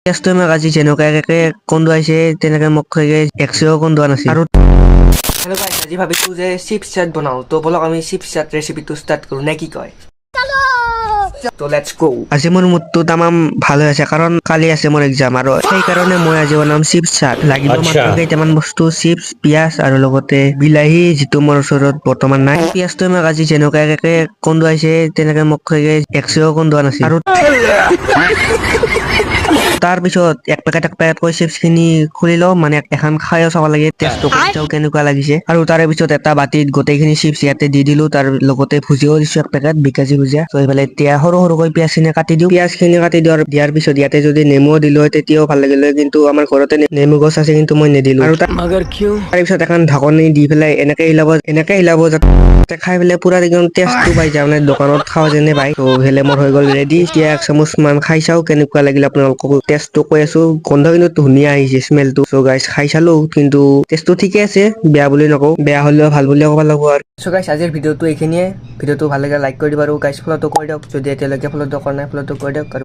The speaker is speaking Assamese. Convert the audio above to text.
পিঁয়াজটো আমাক আজি যেনেকুৱাকে কন্দুৱাইছে তেনেকে মোক একচেও কন্দুৱা নাছিল। আৰু হেল্ল' গাইছ, আজি ভাবিছোঁ যে চিপছ চাট বনাওঁ। তো বলক আমি চিপছ চাট ৰেচিপিটো ষ্টাৰ্ট কৰোঁ, নে কি কয়? তো লেটছ গো। আজি মোৰ মুডটো তামাম ভাল হৈ আছে কাৰণ কালি আছে মোৰ এক্সাম, আৰু সেইকাৰণে মই আজি বনাম চিপছ চাট। লাগিব মাত্ৰ কেইটামান বস্তু, চিপছ, পিঁয়াজ আৰু লগতে বিলাহী, যিটো মোৰ ওচৰত বৰ্তমান নাই। পিঁয়াজটো আমাক আজি যেনেকুৱাকে কন্দুৱাইছে তেনেকে মোক একচেও কন্দুৱা নাছিল। আৰু তাৰ পিছত এক পেকেটকৈ চিপছ খিনি খুলি লওঁ, মানে এখন খাইও চাব লাগে টেষ্টটো কেনেকুৱা লাগিছে। আৰু তাৰে পিছত এটা বাতিত গোটেইখিনি চিপছ ইয়াতে দি দিলো, তাৰ লগতে ভুজিয়াও দিছো এক পেকেট, বিকাজী ভুজিয়া। ত এইফালে এতিয়া সৰু সৰুকৈ পিঁয়াজ খিনি কাটি দিওঁ। পিঁয়াজ খিনি কাটি দিয়াৰ পিছত ইয়াতে যদি নেমুও দিলো হয় তেতিয়াও ভাল লাগিল হয়, কিন্তু আমাৰ ঘৰতে নেমু গছ আছে, কিন্তু মই নিদিলো। আৰু তাৰ পিছত এখন ঢাকনি দি পেলাই এনেকে হিলাব যাতে খাই পেলাই পুৰা একদম টেষ্টটো পাই যায়, মানে দোকানত খাওঁ যেনে পাই। ত হেলে মোৰ হৈ গ'ল ৰেডি। এতিয়া এক চামুচ মান খাই চাওঁ কেনেকুৱা লাগিল আপোনালোকক। টেষ্টটো কৈ আছো, গোন্ধ কিন্তু ধুনীয়া আহিছে, স্মেলটো। চ' গাইছ খাই চালো, কিন্তু টেষ্টটো ঠিকে আছে, বেয়া বুলি নকওঁ, বেয়া হলেও ভাল বুলিয়ে ক'ব লাগিব আৰু। চ' গাইছ, আজিৰ ভিডিঅ'টো এইখিনিয়ে। ভিডিঅ'টো ভাল লাগে লাইক কৰি দিব, আৰু গাইছ ফলোটো কৰি দিয়ক যদি এতিয়ালৈকে ফলোটো কৰা নাই, ফলোটো কৰি দিয়ক। আৰু